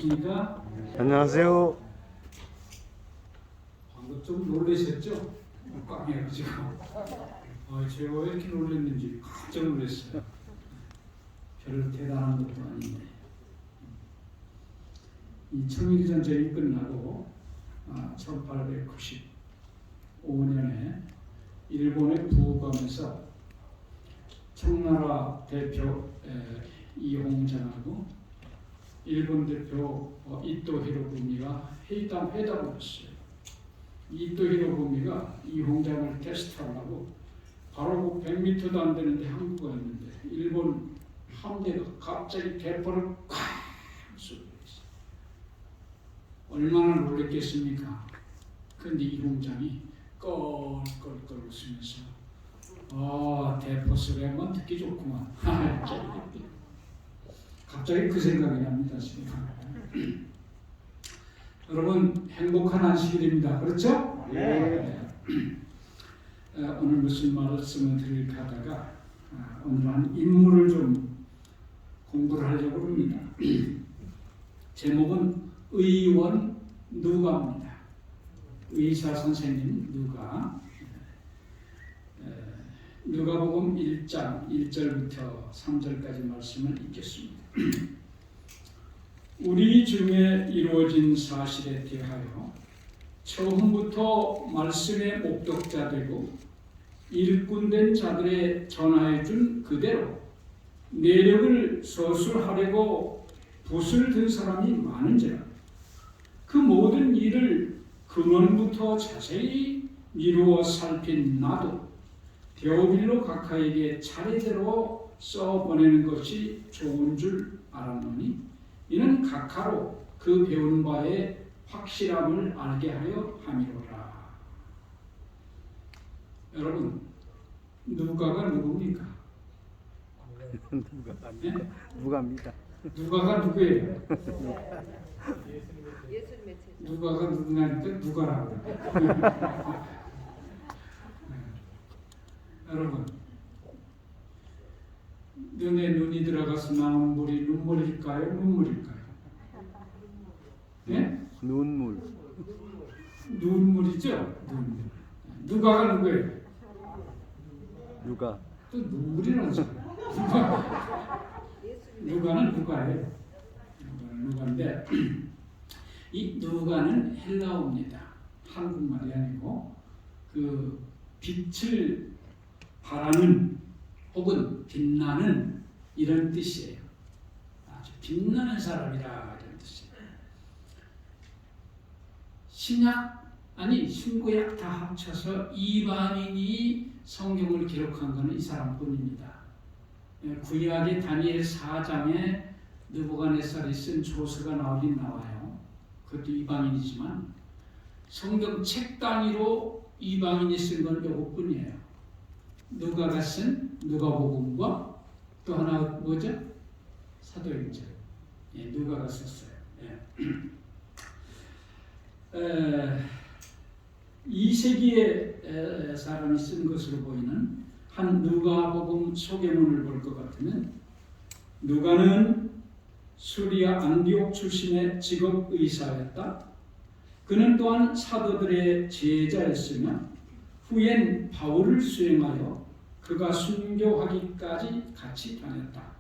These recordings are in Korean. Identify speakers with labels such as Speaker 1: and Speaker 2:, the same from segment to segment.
Speaker 1: 안녕하십니까?
Speaker 2: 안녕하세요.
Speaker 1: 방금 좀 놀라셨죠? 꽝해가지고. 제가 왜 이렇게 놀랐는지 깜짝 놀랐어요. 별로 대단한 것도 아닌데. 이 청일전쟁이 끝나고 1895년에 일본의 부호감에서 청나라 대표 이홍장하고 일본 대표 이토 히로부미가 회담을 했어요. 이토 히로부미가 이홍장을 테스트하려고 바로 100m도 안 되는데 항구가 있는데 일본 함대가 갑자기 대포를 콱 쏘고 있어요. 얼마나 놀랬겠습니까? 근데 이홍장이 껄껄껄 웃으면서 대포 소리하면 듣기 좋구만. 갑자기 그 생각이 납니다. 여러분 행복한 안식일입니다. 그렇죠?
Speaker 2: 네.
Speaker 1: 오늘 무슨 말씀을 드릴까 하다가 오늘 한 인물을 좀 공부를 하려고 합니다. 제목은 의원 누가입니다. 의사 선생님 누가. 누가복음 1장 1절부터 3절까지 말씀을 읽겠습니다. 우리 중에 이루어진 사실에 대하여 처음부터 말씀의 목격자 되고 일꾼된 자들의 전하여 준 그대로 내력을 서술하려고 붓을 든 사람이 많은지라 그 모든 일을 근원부터 자세히 미루어 살핀 나도 데오빌로 각하에게 차례대로 써보내는 것이 좋은 줄 알았노니 이는 각하로 그 배운 바의 확실함을 알게 하려 함이로라. 여러분, 누가가 누굽니까? 네?
Speaker 2: 누가입니다.
Speaker 1: 누가가 누구예요? 누가가 누구냐니까 누가라고. 여러분, 눈에 눈이 들어가서 나온 물이 눈물일까요? 눈물일까요? 네?
Speaker 2: 눈물.
Speaker 1: 눈물이죠? 눈물. 누가가 누구예요?
Speaker 2: 누가.
Speaker 1: 또 눈물이라는 소리. 누가는 누가예요. 누가는 누가인데 이 누가는 헬라어입니다. 한국말이 아니고 그 빛을 바라는 혹은 빛나는 이런 뜻이에요. 아주 빛나는 사람이라 이런 뜻이에요. 신약 아니 신구약 다 합쳐서 이방인이 성경을 기록한 것은 이 사람뿐입니다. 구약의 다니엘 4장에 느부갓네살이 쓴 조서가 나오긴 나와요. 그것도 이방인이지만 성경 책 단위로 이방인이 쓴 건 이것뿐이에요. 누가가 쓴 누가복음과 또 하나 뭐죠? 사도행전. 누가가 썼어요. 2세기의 사람이 쓴 것으로 보이는 한 누가복음 소개문을 볼 것 같으면 누가는 수리아 안디옥 출신의 직업 의사였다. 그는 또한 사도들의 제자였으며 후엔 바울을 수행하여 그가 순교하기까지 같이 다녔다.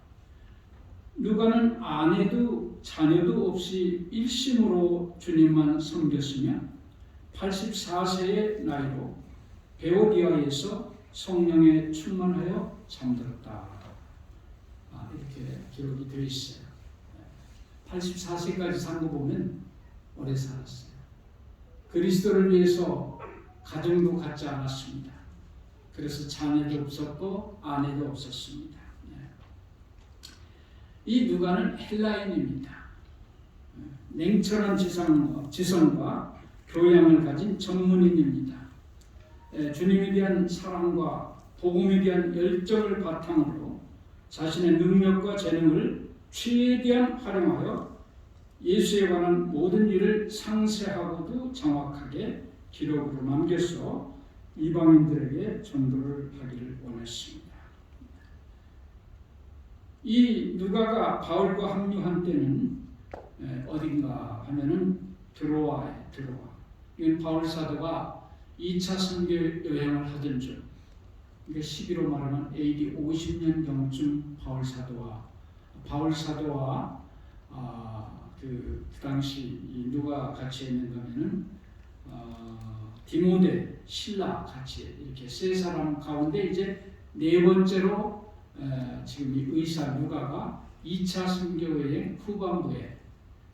Speaker 1: 누가는 아내도 자녀도 없이 일심으로 주님만 섬겼으며 84세의 나이로 베오디아에서 성령에 충만하여 잠들었다. 이렇게 기록이 되어 있어요. 84세까지 산 거 보면 오래 살았어요. 그리스도를 위해서 가정도 갖지 않았습니다. 그래서 자녀도 없었고 아내도 없었습니다. 이 누가는 헬라인입니다. 냉철한 지성과 교양을 가진 전문인입니다. 주님에 대한 사랑과 복음에 대한 열정을 바탕으로 자신의 능력과 재능을 최대한 활용하여 예수에 관한 모든 일을 상세하고도 정확하게 기록으로 남겨서 이방인들에게 전도를 하기를 원했습니다. 이 누가가 바울과 합류한 때는 어딘가 하면은 드로아에 드로아. 이건 바울 사도가 2차 선교 여행을 하던 중, 그러니까 11로 말하면 AD 50년경쯤 바울 사도와 그 당시 누가 같이 있는가 하면은 디모데, 신라 같이 이렇게 세 사람 가운데 이제 네 번째로 지금 이 의사 누가가 2차 선교여행 후반부에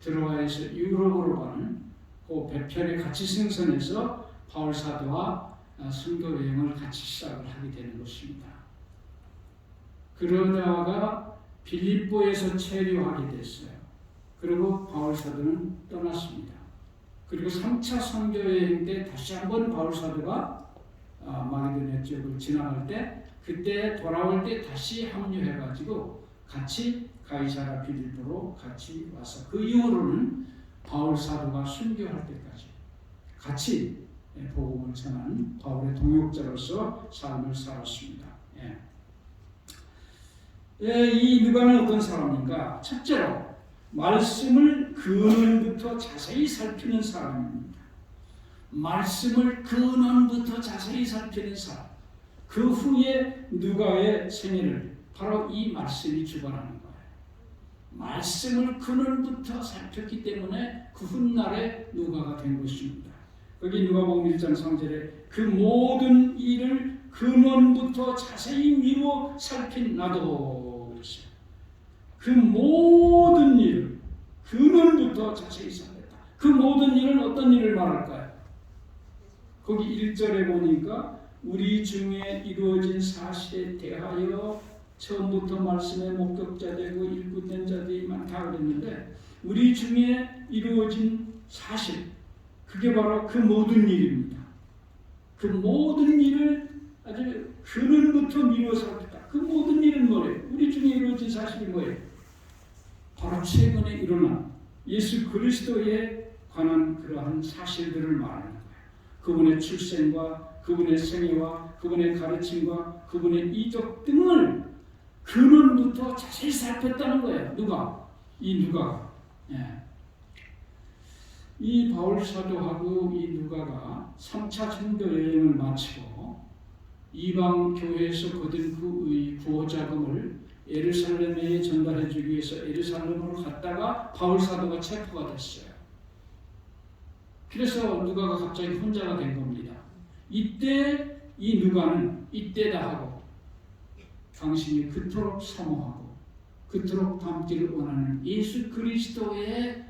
Speaker 1: 드로아에서 유럽으로 가는 그 배편에 같이 승선해서 바울 사도와 선교 여행을 같이 시작을 하게 되는 것입니다. 그러다가 빌립보에서 체류하게 됐어요. 그리고 바울 사도는 떠났습니다. 그리고 3차 선교 여행 때 다시 한번 바울 사도가 마게도냐 쪽을 지나갈 때, 그때 돌아올 때 다시 합류해가지고 같이 가이사랴 빌립보로 같이 와서 그 이후로는 바울 사도가 순교할 때까지 같이 복음을 전하는 바울의 동역자로서 삶을 살았습니다. 이 누가는 어떤 사람인가? 첫째로 말씀을 근원부터 자세히 살피는 사람입니다. 말씀을 근원부터 자세히 살피는 사람. 그 후에 누가의 생애를 바로 이 말씀이 주관하는 거예요. 말씀을 근원부터 살폈기 때문에 그 훗날에 누가가 된 것입니다. 거기 누가복음 1장 3절에 그 모든 일을 근원부터 자세히 미루어 살핀 나도 그랬어요. 그 모든 일을 근원부터 자세히 살폈다. 그 모든 일은 어떤 일을 말할까요? 거기 1절에 보니까 우리 중에 이루어진 사실에 대하여 처음부터 말씀의 목격자 되고 일꾼된 자들이 많다 그랬는데, 우리 중에 이루어진 사실, 그게 바로 그 모든 일입니다. 그 모든 일을 아주 근원부터 미루어서 살폈다. 그 모든 일은 뭐예요? 우리 중에 이루어진 사실이 뭐예요? 바로 최근에 일어난 예수 그리스도에 관한 그러한 사실들을 말하는 거예요. 그분의 출생과 그분의 생애와 그분의 가르침과 그분의 이적 등을 근원부터 자세히 살폈다는 거예요. 누가? 이 누가가. 이 바울 사도하고 이 누가가 3차 선교 여행을 마치고 이방 교회에서 거둔 그 구호 자금을 예루살렘에 전달해 주기 위해서 예루살렘으로 갔다가 바울 사도가 체포가 됐어요. 그래서 누가가 갑자기 혼자가 된 겁니다. 이때 이 누가는 이때다 하고 당신이 그토록 사모하고 그토록 닮기를 원하는 예수 그리스도에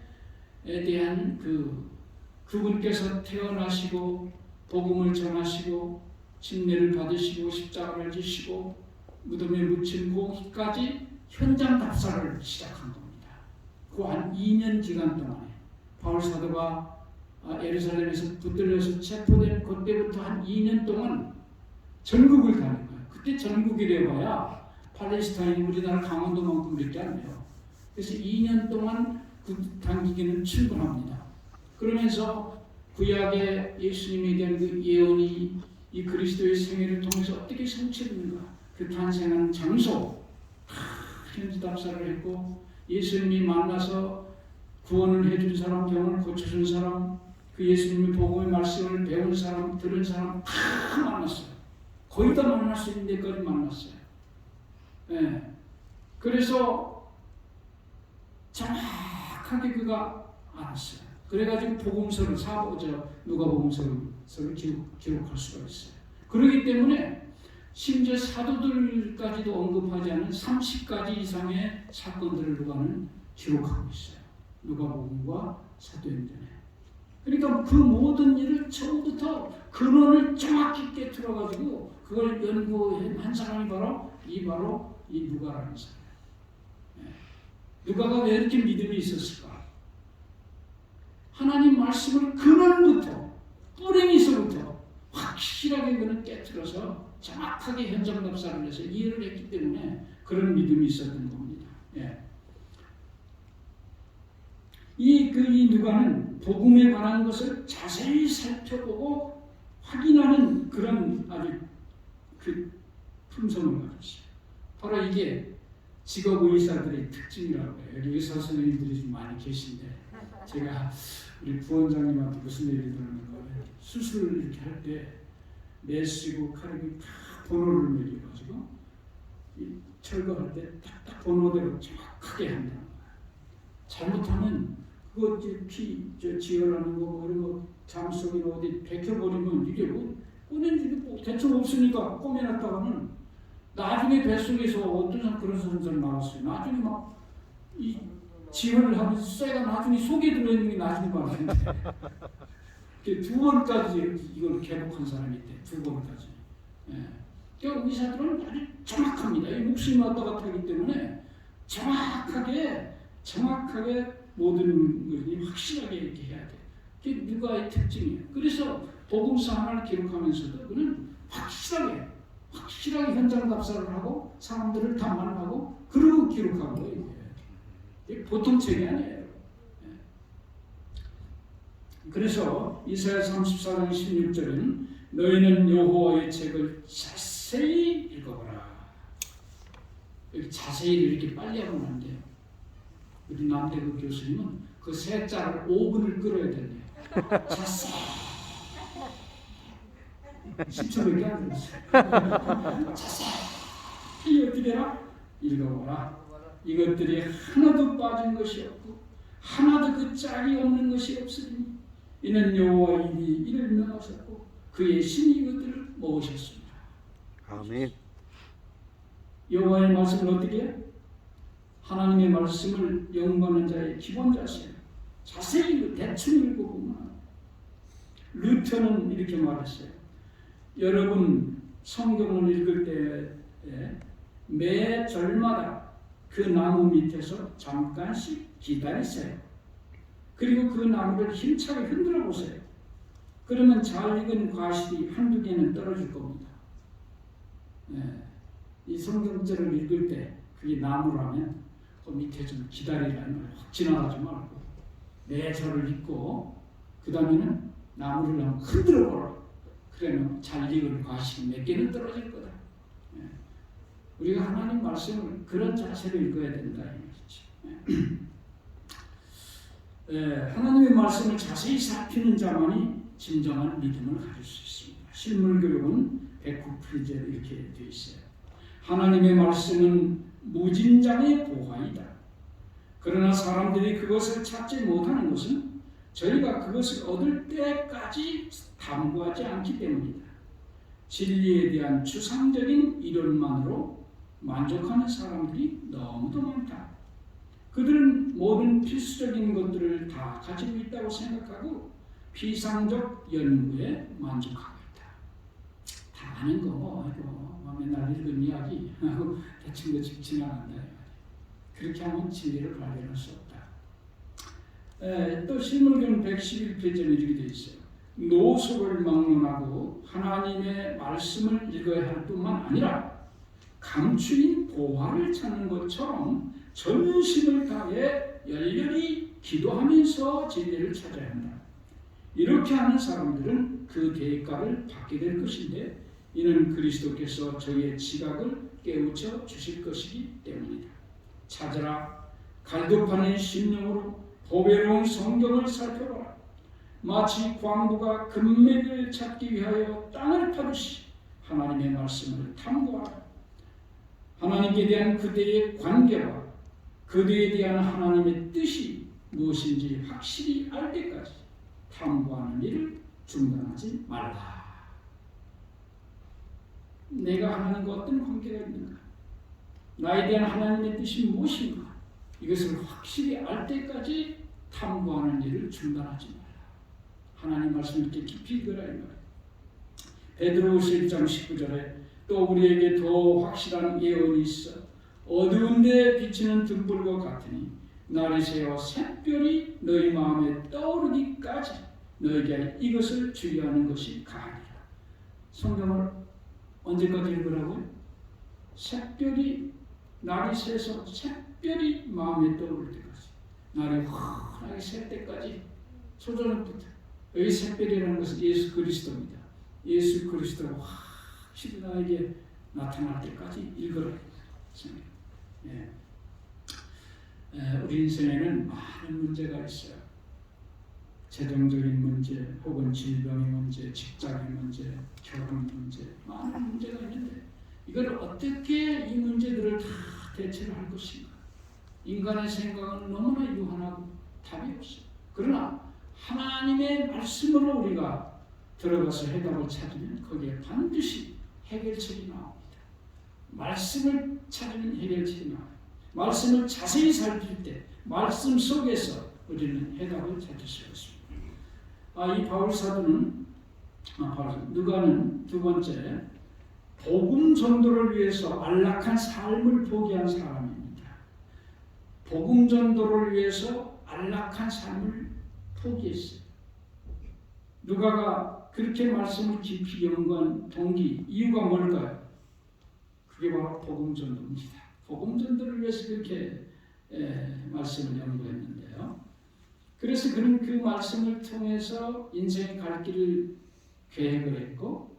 Speaker 1: 대한 그분께서 태어나시고 복음을 전하시고 침례를 받으시고 십자가를 지시고 무덤에 묻힌 그까지 현장 답사를 시작한 겁니다. 그 한 2년 기간 동안에 바울 사도가 예루살렘에서 붙들려서 체포된 그때부터 한 2년 동안 전국을 다닌 거예요. 그때 전국이래 봐야 팔레스타인 우리나라 강원도만큼밖에 안 돼요. 그래서 2년 동안 그 당기기는 충분합니다. 그러면서 구약의 예수님에 대한 그 예언이 이 그리스도의 생애를 통해서 어떻게 성취되는가, 그 탄생한 장소 현지 답사를 했고, 예수님이 만나서 구원을 해준 사람, 병을 고쳐준 사람, 그 예수님의 복음의 말씀을 배운 사람, 들은 사람 다 만났어요. 거의 다 만날 수 있는 데까지 만났어요. 그래서 정확하게 그가 알았어요. 그래가지고 복음서를 누가복음서를 기록할 수가 있어요. 그렇기 때문에 심지어 사도들까지도 언급하지 않은 30가지 이상의 사건들을 누가는 기록하고 있어요. 누가복음과 사도행전에. 그러니까 그 모든 일을 처음부터 근원을 정확히 깨트려가지고 그걸 연구한 사람이 바로 이 누가라는 사람. 누가가 왜 이렇게 믿음이 있었을까? 하나님 말씀을 근원부터 뿌리미서부터 확실하게 그는 깨트려서 정확하게 현장 답사를 해서 이해를 했기 때문에 그런 믿음이 있었던 겁니다. 이 누가는 복음에 관한 것을 자세히 살펴보고 확인하는 그런 아주 그 품성을 가졌어요. 바로 이게 직업 의사들의 특징이라고 해요. 여기 의사 선생님들이 좀 많이 계신데 제가 우리 부원장님한테 무슨 얘기 들었는가 수술을 이렇게 할 때 메스고 칼이 다 번호를 매겨가지고 이 철거할 때 딱딱 번호대로 정확하게 한다는 거야. 잘못하면 그거 지혈하는 거 이런 거 잠속이나 어디 베껴버리면 이게 뭐 꺼낸지도 뭐 대충 없으니까 꼬매놨다가는 나중에 뱃속에서 어떤 그런 사람들 나왔어요. 나중에 막 이 지혈을 하면서 쇠가 나중에 속에 들어있는 게 나중에 말하는데 두 번까지 이걸 개복한 사람이 있대. 두 번까지. 예. 그러니까 의사들은 아주 정확합니다. 이 목숨이 왔다 갔다 하기 때문에 정확하게 모든 것이 확실하게 이렇게 해야 돼. 그게 누가의 특징이에요. 그래서 복음서 하나를 기록하면서도 그는 확실하게 현장 답사를 하고 사람들을 담만하고 그러고 기록하고 이게 보통 책이 아니에요. 그래서 이사야 34장 16절에는 너희는 여호와의 책을 자세히 읽어보라. 여기 자세히 이렇게 빨리 하면 안 돼요. 우리 남대구 교수님은 그 세 자를 5분을 끌어야 된대요. 자세히 10초밖에 안 됐어요. 자세히 어떻게 해라? 읽어보라. 이것들이 하나도 빠진 것이 없고 하나도 그 짝이 없는 것이 없으니 이는 여호와의 입이 이를 명하셨고 그의 신이 이것들을 모으셨습니다.
Speaker 2: 아멘.
Speaker 1: 여호와의 말씀을 어떻게 해요? 하나님의 말씀을 연구하는 자의 기본 자세예요. 자세히 대충 읽어보면 루터는 이렇게 말했어요. 여러분 성경을 읽을 때에 매 절마다 그 나무 밑에서 잠깐씩 기다리세요. 그리고 그 나무를 힘차게 흔들어 보세요. 그러면 잘 익은 과실이 한두 개는 떨어질 겁니다. 이 성경절을 읽을 때 그게 나무라면 그 밑에 좀 기다리라는 말 확 지나가지 말고 내 절을 읽고 그 다음에는 나무를 한번 흔들어 보라. 그러면 잘 익은 과실이 몇 개는 떨어질 거다. 우리가 하나님 말씀을 그런 자세로 읽어야 된다 이 말이죠. 하나님의 말씀을 자세히 살피는 자만이 진정한 믿음을 가질 수 있습니다. 실물교육은 109페이지에 이렇게 되어 있어요. 하나님의 말씀은 무진장의 보화이다. 그러나 사람들이 그것을 찾지 못하는 것은 저희가 그것을 얻을 때까지 탐구하지 않기 때문이다. 진리에 대한 추상적인 이론만으로 만족하는 사람들이 너무도 많다. 그들은 모든 필수적인 것들을 다 가지고 있다고 생각하고 비상적 연구에 만족하고 있다. 다 아는 거, 이거 맨날 읽은 이야기 하고 대충 지나간다. 그렇게 하면 진리를 발견할 수 없다. 또 실물경 111페이지에 이렇게 되어 있어요. 노소를 막론하고 하나님의 말씀을 읽어야 할 뿐만 아니라 감추인 보화를 찾는 것처럼 전심을 다해 열렬히 기도하면서 진리를 찾아야 한다. 이렇게 하는 사람들은 그 대가를 받게 될 것인데 이는 그리스도께서 저희의 지각을 깨우쳐 주실 것이기 때문이다. 찾아라. 갈급하는 심령으로 보배로운 성경을 살펴봐라. 마치 광부가 금맥을 찾기 위하여 땅을 파듯이 하나님의 말씀을 탐구하라. 하나님께 대한 그대의 관계와 그대에 대한 하나님의 뜻이 무엇인지 확실히 알 때까지 탐구하는 일을 중단하지 말라. 내가 하나님과 어떤 관계가 있는가? 나에 대한 하나님의 뜻이 무엇인가? 이것을 확실히 알 때까지 탐구하는 일을 중단하지 말라. 하나님 말씀을 이렇게 깊이 읽으라 이 말이에요. 베드로후서 1장 19절에 또 우리에게 더 확실한 예언이 있어 어두운 데 비치는 등불과 같으니 날이 새어 샛별이 너희 마음에 떠오르기까지 너에게 이것을 주의하는 것이 가하니라. 성경을 언제까지 읽으라고요? 샛별이 날이 새서 샛별이 마음에 떠오를 때까지 날이 환하게 셀 때까지 초저녁부터 여기 샛별이라는 것은 예수 그리스도입니다. 예수 그리스도가 확실히 나에게 나타날 때까지 읽어라. 예. 우리 인생에는 많은 문제가 있어요. 재정적인 문제, 혹은 질병의 문제, 직장의 문제, 결혼 문제, 많은 문제가 있는데 이걸 어떻게 이 문제들을 다 대처를 할 것인가? 인간의 생각은 너무나 유한하고 답이 없어요. 그러나 하나님의 말씀으로 우리가 들어가서 해답을 찾으면 거기에 반드시 해결책이 나옵니다. 말씀을 찾으면 해결책이 나와요. 말씀을 자세히 살필 때 말씀 속에서 우리는 해답을 찾을 수 있습니다. 이 바울 사도는 누가는 두 번째 복음 전도를 위해서 안락한 삶을 포기한 사람입니다. 복음 전도를 위해서 안락한 삶을 포기했어요. 누가가 그렇게 말씀을 깊이 연구한 동기, 이유가 뭘까요? 그게 바로 복음 전도입니다. 복음 전도를 위해서 그렇게 말씀을 연구했는데요. 그래서 그는 그 말씀을 통해서 인생의 갈 길을 계획을 했고,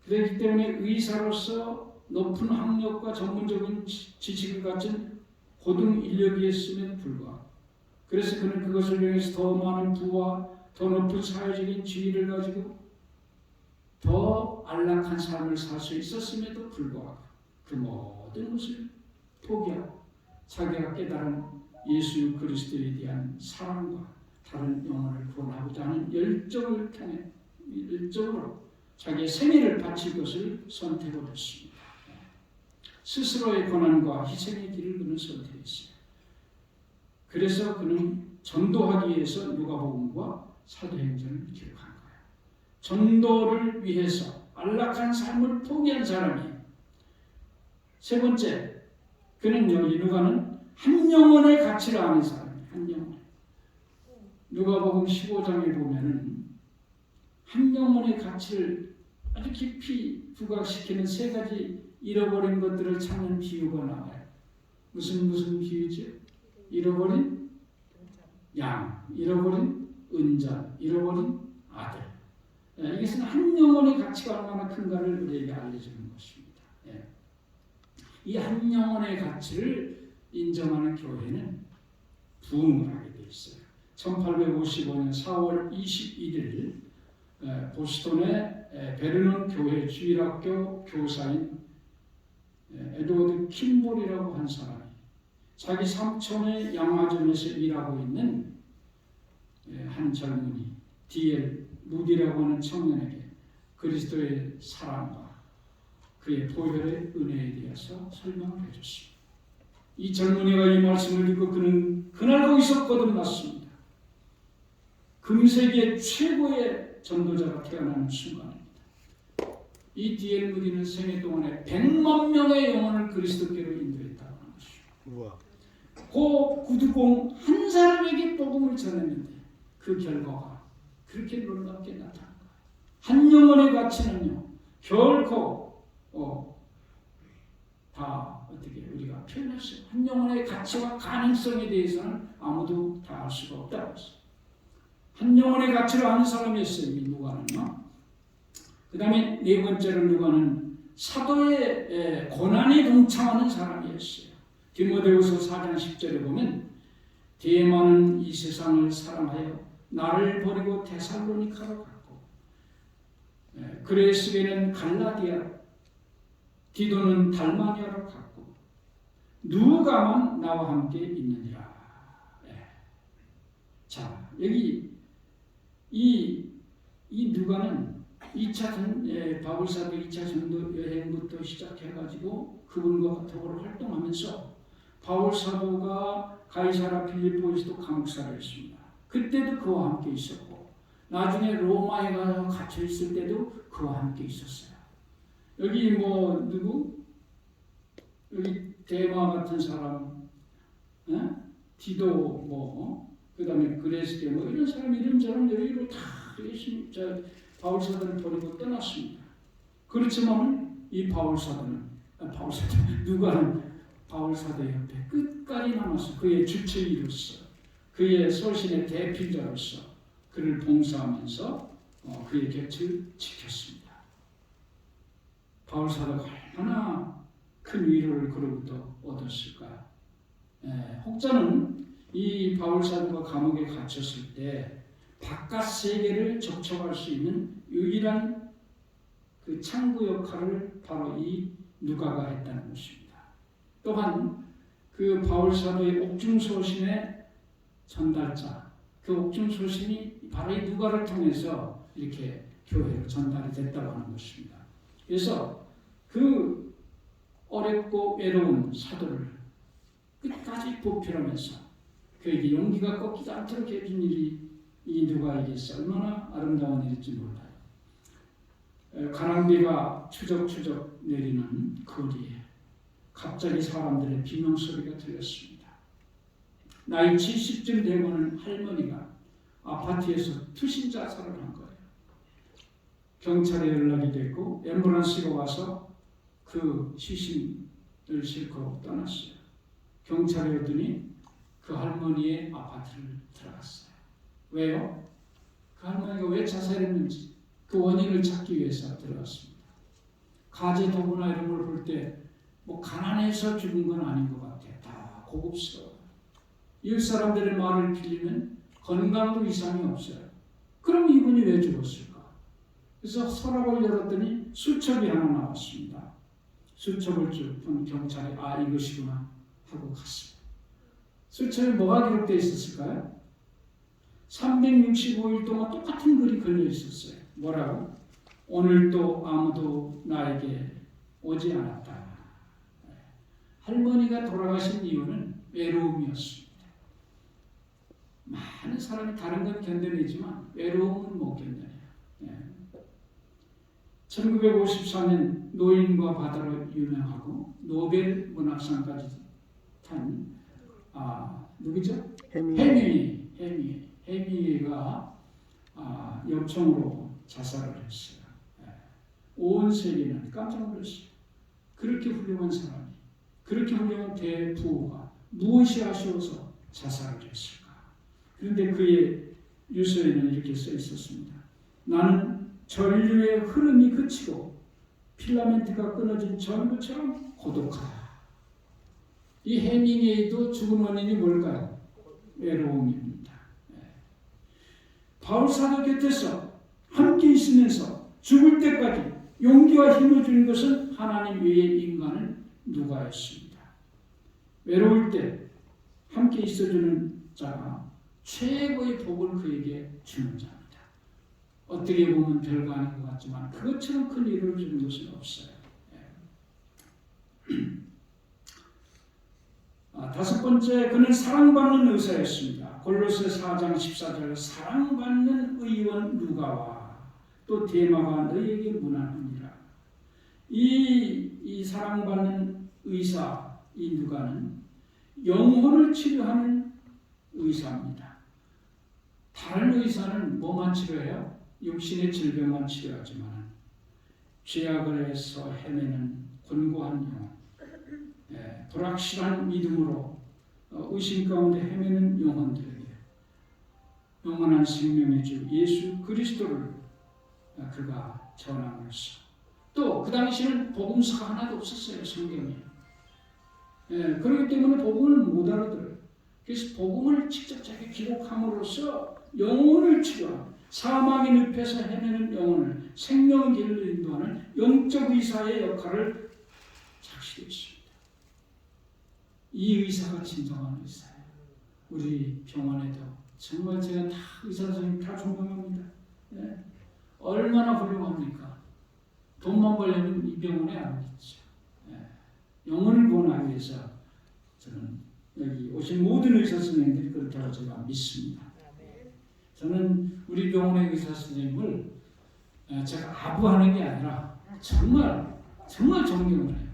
Speaker 1: 그렇기 때문에 의사로서 높은 학력과 전문적인 지식을 가진 고등 인력이었음에도 불구하고, 그래서 그는 그것을 통해서 더 많은 부와 더 높은 사회적인 지위를 가지고 더 안락한 삶을 살 수 있었음에도 불구하고 그 모든 것을 포기하고 자기가 깨달은 예수 그리스도에 대한 사랑과 다른 영혼을 구원하고자 하는 열정을 통해 열정으로 자기의 생애를 바칠 것을 선택을 했습니다. 스스로의 고난과 희생의 길을 그는 선택했어요. 그래서 그는 전도하기 위해서 누가복음과 사도행전을 기록한 거예요. 전도를 위해서 안락한 삶을 포기한 사람이에요. 세 번째, 그는요, 이 누가는 한 영혼의 가치를 아는 사람이에요. 한 영혼. 누가복음 15장에 보면은 한 영혼의 가치를 아주 깊이 부각시키는 세 가지 잃어버린 것들을 찾는 비유가 나와요. 무슨 비유죠? 잃어버린 양, 잃어버린 은자, 잃어버린 아들. 이것은 한 영혼의 가치가 얼마나 큰가를 우리에게 알려주는 것입니다. 이 한 영혼의 가치를 인정하는 교회는 부흥을 하게 돼 있어요. 1855년 4월 21일 보스턴의 베르논 교회 주일학교 교사인 에드워드 킴볼이라고 한 사람이 자기 삼촌의 양화점에서 일하고 있는 한 젊은이 D.L. 무디라고 하는 청년에게 그리스도의 사랑과 그의 보혈의 은혜에 대해서 설명을 해줬습니다. 이 젊은이가 이 말씀을 듣고 그는 그날 거기서 거듭났습니다. 금세기의 최고의 전도자가 태어나는 순간입니다. 이 D.L. 무디는 생애 동안에 100만 명의 영혼을 그리스도께로 인도했다고 하는 것이죠. 그 구두공 한 사람에게 복음을 전했는데 그 결과가 그렇게 놀랍게 나타난 거예요. 한 영혼의 가치는요, 결코 다 어떻게 우리가 표현할 수 없어요. 한 영혼의 가치와 가능성에 대해서는 아무도 다 알 수가 없다고 했어요. 한 영혼의 가치를 아는 사람이었어요, 이 누가는요. 그 다음에 네 번째로 누가는 사도의 고난에 동참하는 사람이었어요. 디모데후서 4장 10절에 보면 데마는 이 세상을 사랑하여 나를 버리고 데살로니카로 갔고 그레스게는 갈라디아로 디도는 달마니아로 갔고 누가만 나와 함께 있느니라. 자, 여기 이 누가는 2차 바울사도 2차 전도 여행부터 시작해가지고 그분과 더불어 활동하면서 바울사도가 가이사라 빌립보에서도 감옥살이를 했습니다. 그때도 그와 함께 있었고 나중에 로마에 가서 갇혀 있을 때도 그와 함께 있었어요. 여기 누구? 여기 데마 같은 사람, 디도 그 다음에 그레스게 이런 사람 이름저름 여기로 다 열심히 바울사도를 버리고 떠났습니다. 그렇지만 이 누가는 바울사도 옆에 끝까지 남았어. 그의 주체이로서 그의 소신의 대표자로서 그를 봉사하면서 그의 곁을 지켰습니다. 바울사도가 얼마나 큰 위로를 그로부터 얻었을까요? 혹자는 이 바울 사도가 감옥에 갇혔을 때 바깥 세계를 접촉할 수 있는 유일한 그 창구 역할을 바로 이 누가가 했다는 것입니다. 또한 그 바울 사도의 옥중소신의 전달자, 그 옥중소신이 바로 이 누가를 통해서 이렇게 교회로 전달이 됐다고 하는 것입니다. 그래서 그 어렵고 외로운 사도를 끝까지 보필하면서 그에게 용기가 꺾이지 않도록 해준 일이 이 누가에게서 얼마나 아름다운 일일지 몰라요. 가랑비가 추적추적 내리는 거리에 갑자기 사람들의 비명소리가 들렸습니다. 나이 70쯤 되고는 할머니가 아파트에서 투신 자살을 한 거예요. 경찰에 연락이 됐고 앰뷸런스가 와서 그 시신을 싣고 떠났어요. 경찰이 오더니 그 할머니의 아파트를 들어갔어요. 왜요? 그 할머니가 왜 자살했는지 그 원인을 찾기 위해서 들어갔습니다. 가재 도구나 이런 걸 볼 때 뭐 가난해서 죽은 건 아닌 것 같아요. 다 고급스러워요. 이웃 사람들의 말을 빌리면 건강도 이상이 없어요. 그럼 이분이 왜 죽었을까? 그래서 서랍을 열었더니 수첩이 하나 나왔습니다. 수첩을 쭉 본 경찰이 이것이구나 하고 갔습니다. 수첩에 뭐가 기록되어 있었을까요? 365일 동안 똑같은 글이 걸려 있었어요. 뭐라고? 오늘도 아무도 나에게 오지 않았다. 할머니가 돌아가신 이유는 외로움이었습니다. 많은 사람이 다른 건 견뎌내지만 외로움은 못 견뎌내요. 1954년 노인과 바다로 유명하고 노벨 문학상까지 탄 누구죠? 해밍웨이가 역청으로 자살을 했어요. 온 세계는 깜짝 놀랐어요. 그렇게 훌륭한 사람이, 그렇게 훌륭한 대부호가 무엇이 아쉬워서 자살을 했을까? 그런데 그의 유서에는 이렇게 써 있었습니다. 나는 전류의 흐름이 그치고 필라멘트가 끊어진 전구처럼 고독하다. 이 해밍웨이도 죽은 원인이 뭘까요? 외로움입니다. 바울 사도 곁에서 함께 있으면서 죽을 때까지 용기와 힘을 주는 것은 하나님 외의 인간은 누가였습니다. 외로울 때 함께 있어주는 자가 최고의 복을 그에게 주는 자입니다. 어떻게 보면 별거 아닌 것 같지만 그것처럼 큰 일을 주는 것은 없어요. 다섯 번째, 그는 사랑받는 의사였습니다. 골로새 4장 14절 사랑받는 의원 누가와 또 데마가 너희에게 문안하니라. 이 사랑받는 의사 이 누가는 영혼을 치료하는 의사입니다. 다른 의사는 뭐만 치료해요? 육신의 질병만 치료하지만 죄악을 해서 헤매는 곤고한 영혼, 불확실한 믿음으로 의심 가운데 헤매는 영혼들에게 영원한 생명의 주 예수 그리스도를 그가 전함으로써 또 그 당시에는 복음서가 하나도 없었어요. 성경에. 그렇기 때문에 복음을 못 알아들어요. 그래서 복음을 직접 자기 기록함으로써 영혼을 치료하는 사망의 늪에서 헤매는 영혼을 생명의 길을 인도하는 영적 의사의 역할을 작시했습니다. 이 의사가 진정한 의사예요. 우리 병원에도 정말 제가 다 의사 선생님 다 존경합니다. 얼마나 훌륭합니까? 돈만 벌려면 이 병원에 안 있죠. 영혼을 구원하기 위해서 저는 여기 오신 모든 의사 선생님들이 그렇다고 제가 믿습니다. 저는 우리 병원의 의사 선생님을 제가 아부하는 게 아니라 정말 존경을 해요.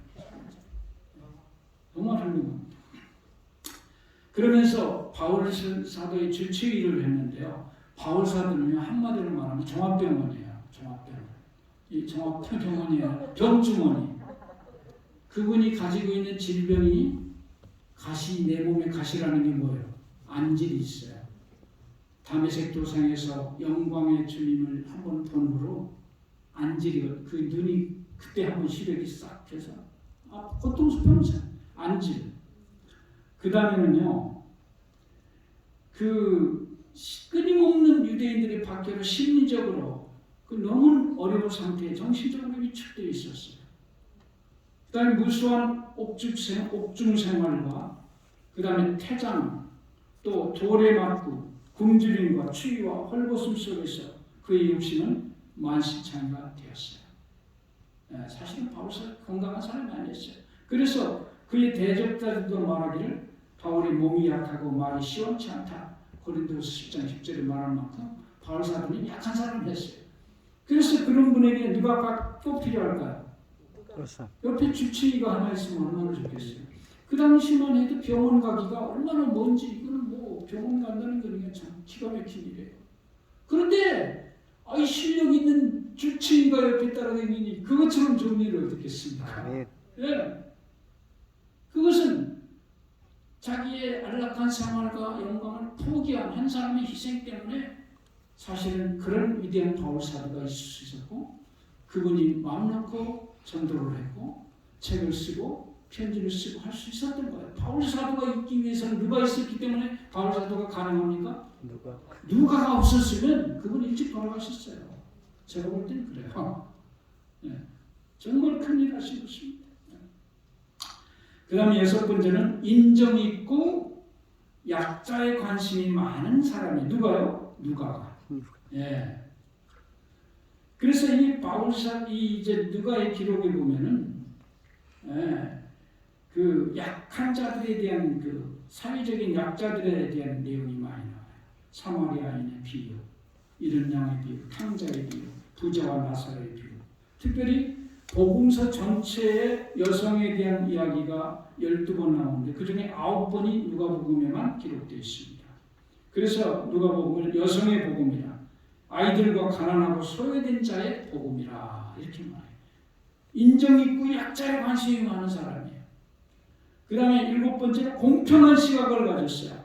Speaker 1: 정말 훌륭합니다. 그러면서 바울 사도의 주치의 일을 했는데요. 바울 사도는요, 한마디로 말하면 종합병원이에요. 종합병원. 이 종합병원이에요. 병주머니. 그분이 가지고 있는 질병이 내 몸에 가시라는 게 뭐예요? 안질이 있어요. 다메섹 도상에서 영광의 주님을 한번 본 후로 안질이 그 눈이 그때 한번 시력이 싹 해서 고통스러운 안질. 그 다음에는요, 끊임없는 유대인들의 박해로 심리적으로 너무 어려운 상태에 정신적으로 위축되어 있었어요. 그 다음에 무수한 옥중 생활과 그 다음에 태장, 또 돌에 맞고 굶주림과 추위와 헐벗음 속에서 그의 육신은 만신창이가 되었어요. 사실은 바울사 건강한 사람이 아니었어요. 그래서 그의 대적자들도 말하기를 바울의 몸이 약하고 말이 시원치 않다. 고린도서 10장 10절에 말한 만큼 바울 사도는 약한 사람이었어요. 그래서 그런 분에게 누가 꼭 필요할까요? 옆에 주치의가 하나 있으면 얼마나 좋겠어요. 그 당시만 해도 병원 가기가 얼마나 먼지, 이거는 뭐 병원 간다는 거는 참 기가 막힌 일이에요. 그런데 이 실력 있는 주치의가 옆에 따라다니니 그것처럼 좋은 일을 어떻겠습니까? 예. 그것은 자기의 안락한 생활과 영광을 포기한 한 사람의 희생 때문에 사실은 그런 위대한 바울 사도가 있을 수 있었고, 그분이 마음 놓고 전도를 했고 책을 쓰고 편지를 쓰고 할 수 있었던 거예요. 바울 사도가 있기 위해서는 누가 있었기 때문에 바울 사도가 가능합니까? 누가가 없었으면 그분 일찍 돌아가셨어요. 제가 볼 때는 그래요. 네. 정말 큰일 하신 것입니다. 그 다음에 6번째는 인정 있고 약자에 관심이 많은 사람이 누가요? 누가가. 예. 그래서 이 바울사 이제 누가의 기록에 보면은 그 약한 자들에 대한 그 사회적인 약자들에 대한 내용이 많이 나와요. 사마리아인의 비유, 이른 양의 비유, 탕자의 비유, 부자와 나사로의 비유. 특별히 복음서 전체의 여성에 대한 이야기가 12번 나오는데 그 중에 9번이 누가복음에만 기록되어 있습니다. 그래서 누가복음을 여성의 복음이라, 아이들과 가난하고 소외된 자의 복음이라 이렇게 말해요. 인정 있고 약자에 관심이 많은 사람이에요. 그 다음에 7번째는 공평한 시각을 가졌어요.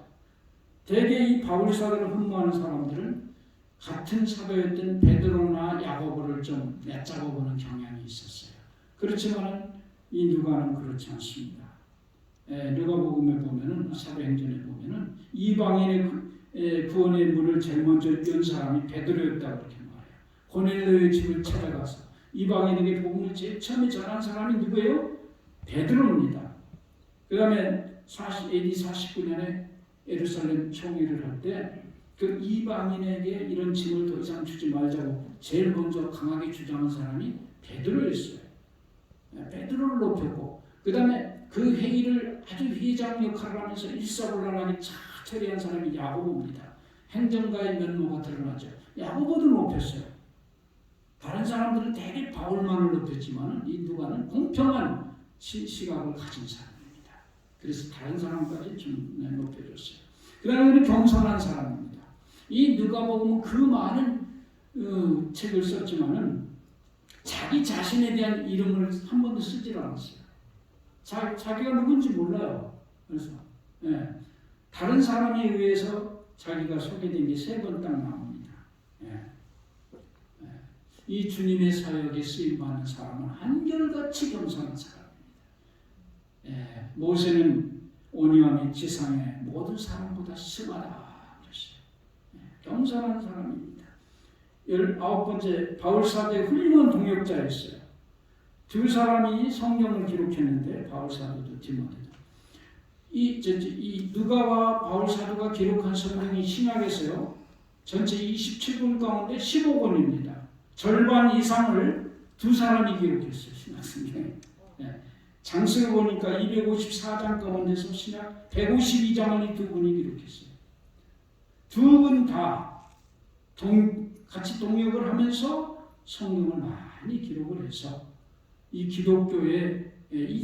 Speaker 1: 대개 이 바울사도를 흠모하는 사람들은 같은 사도였던 베드로나 야고보를 좀 얕잡아 보는 경향이 있었어요. 그렇지만 이 누가는 그렇지 않습니다. 누가복음에 보면은, 사도행전에 보면은 이방인의 구원의 문을 제일 먼저 연 사람이 베드로였다고 그렇게 말해요. 고넬료의 집을 찾아가서 이방인에게 복음을 제일 처음에 전한 사람이 누구예요? 베드로입니다. 그 다음에 AD 49년에 예루살렘 총회를 할 때 그 이방인에게 이런 짐을 더 이상 주지 말자고 제일 먼저 강하게 주장한 사람이 베드로였어요. 베드로를 높였고, 그 다음에 그 회의를 아주 회장 역할을 하면서 일사불란하게 잘 처리한 사람이 야고보입니다. 행정가의 면모가 드러나죠. 야고보도 높였어요. 다른 사람들은 대개 바울만을 높였지만 이 누가는 공평한 시각을 가진 사람입니다. 그래서 다른 사람까지 좀 높여줬어요. 그 다음에 겸손한 사람입니다. 이 누가복음은 그 많은 책을 썼지만은 자기 자신에 대한 이름을 한 번도 쓰질 않았어요. 자기가 누군지 몰라요. 그래서 다른 사람에 의해서 자기가 소개된 게 3번 딱 나옵니다. 이 주님의 사역에 쓰임받는 사람은 한결같이 겸손한 사람입니다. 모세는 온유와 및 지상의 모든 사람보다 승하다 그랬어요. 겸손한 사람입니다. 19번째, 바울사도의 훌륭한 동역자였어요. 2사람이 성경을 기록했는데 바울사도도 디모데도. 이 누가와 바울사도가 기록한 성경이 신약에서요, 전체 27권 가운데 15권입니다. 절반 이상을 2사람이 기록했어요. 신약 성경에. 장수를 보니까 254장 가운데서 신약 152장을 이 2분이 기록했어요. 2분 다 같이 동역을 하면서 성경을 많이 기록을 해서 이 기독교의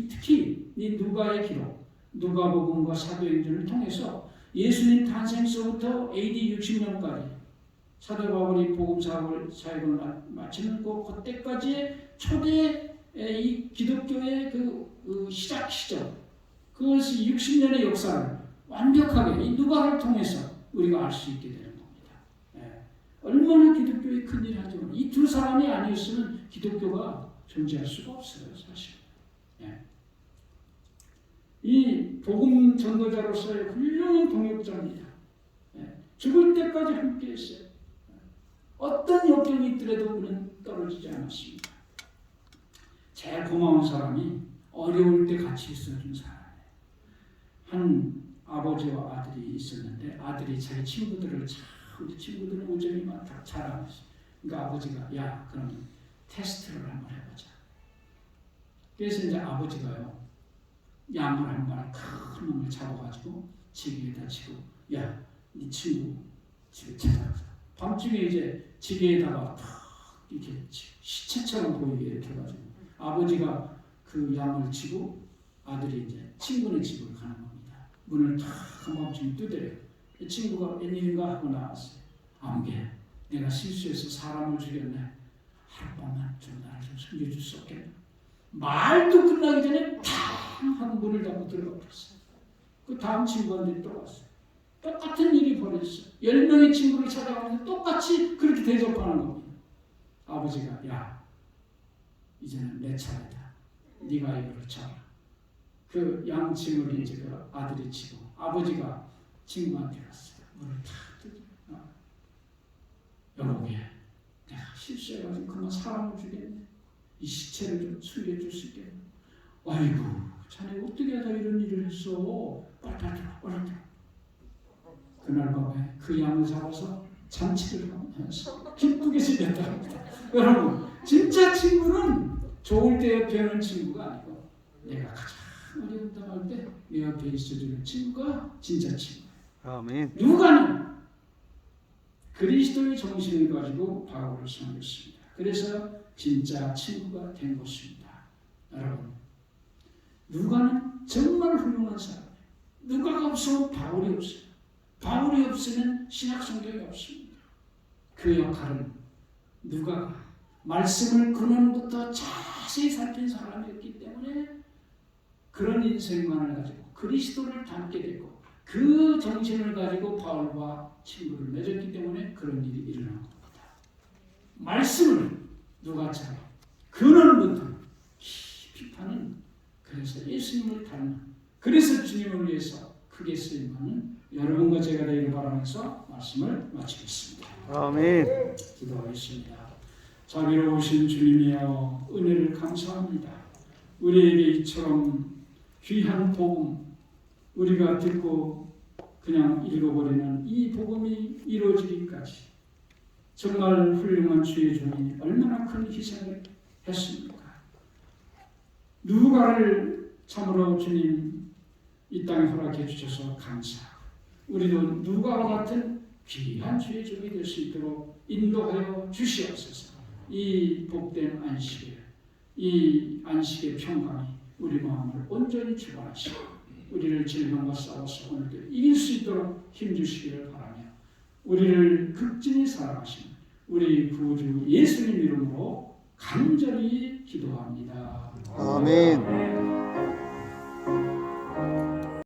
Speaker 1: 특히 이 누가의 기록, 누가복음과 사도행전을 통해서 예수님 탄생서부터 AD 60년까지 사도 바울이 복음 사역을 마치는 그때까지의 초대 이 기독교의 그 시작 시절, 그것이 60년의 역사를 완벽하게 이 누가를 통해서 우리가 알 수 있게 되는 겁니다. 얼마나 기독교의 큰일 하지만 이 2사람이 아니었으면 기독교가 존재할 수가 없어요, 사실. 이 복음 전도자로서의 훌륭한 동역자입니다. 죽을 때까지 함께했어요. 어떤 역경이 있더라도 그는 떨어지지 않았습니다. 제일 고마운 사람이 어려울 때 같이 있어준 사람이에요. 한 아버지와 아들이 있었는데 아들이 자기 친구들을 우리 친구들은 우정이 많다 자랑했어요. 그러니까 아버지가 야 그럼 테스트를 한번 해보자. 그래서 이제 아버지가요 양을 한 마리 큰 놈을 잡아가지고 지게에다 치고 야 네 친구 집에 찾아가자. 밤중에 이제 지게에다가 탁 이렇게 시체처럼 보이게 이렇게 해가지고 아버지가 그 양을 치고 아들이 이제 친구네 집으로 가는 겁니다. 문을 탁 한밤중에 두드려요. 이 친구가 웬일인가 하고 나왔어요. 아무개 내가 실수해서 사람을 죽였네. 하룻밤만 좀 나를 좀 숨겨줄 수 없겠나? 말도 끝나기 전에 탕 하고 문을 닫고 들어가 버렸어요. 그 다음 친구한테 또 왔어요. 똑같은 일이 벌어졌어요. 10명의 친구를 찾아가면서 똑같이 그렇게 대접하는 겁니다. 아버지가 야 이제는 내 차례다. 네가 이거를 잡아. 그 양친을 이제 그 아들이 치고 아버지가 친구한테 갔어요. 문을 탁 뜯어. 여보게 내가 실수해가지고 그만 사람을 죽였네. 이 시체를 좀 숨겨줄 수 있겠네. 아이고 자네 어떻게 하다 이런 일을 했어. 빨리 들어. 그날 밤에 그 양을 잡아서 잔치를 하면서 기쁘게 지냈다 합니다. 여러분 진짜 친구는 좋을 때 옆에 있는 친구가 아니고 내가 가장 어려운 당할 때 내 옆에 있어주는 친구가 진짜 친구예요.
Speaker 2: 아멘.
Speaker 1: 누가는 그리스도의 정신을 가지고 바울을 섬겼습니다. 그래서 진짜 친구가 된 것입니다. 여러분 누가는 정말 훌륭한 사람이에요. 누가가 없으면 바울이 없어요. 바울이 없으면 신약 성경이 없습니다. 그 역할은 누가가 말씀을 근원부터 자세히 살핀 사람이었기 때문에 그런 인생관을 가지고 그리스도를 닮게 되고 그 정신을 가지고 바울과 친구를 맺었기 때문에 그런 일이 일어난 겁니다. 말씀을 누가처럼 근원부터 깊이 파는 그래서 예수님을 닮는 그래서 주님을 위해서 크게 쓰임하는 여러분과 제가 되기를 바라면서 말씀을 마치겠습니다.
Speaker 2: 아멘.
Speaker 1: 기도하겠습니다. 자비로우신 주님이여 은혜를 감사합니다. 우리에게 이처럼 귀한 복음 우리가 듣고 그냥 읽어버리는 이 복음이 이루어지기까지 정말 훌륭한 주의 종이 얼마나 큰 희생을 했습니까? 누가를 참으로 주님 이 땅에 허락해 주셔서 감사하고 우리도 누가와 같은 귀한 주의 종이 될 수 있도록 인도하여 주시옵소서. 이 복된 안식에 이 안식의 평강이 우리 마음을 온전히 주관하시고 우리를 질병과 싸워서 오늘도 이길 수 있도록 힘주시기를 바라며 우리를 극진히 사랑하시는 우리 구주 예수님 이름으로 간절히 기도합니다.
Speaker 2: 아멘.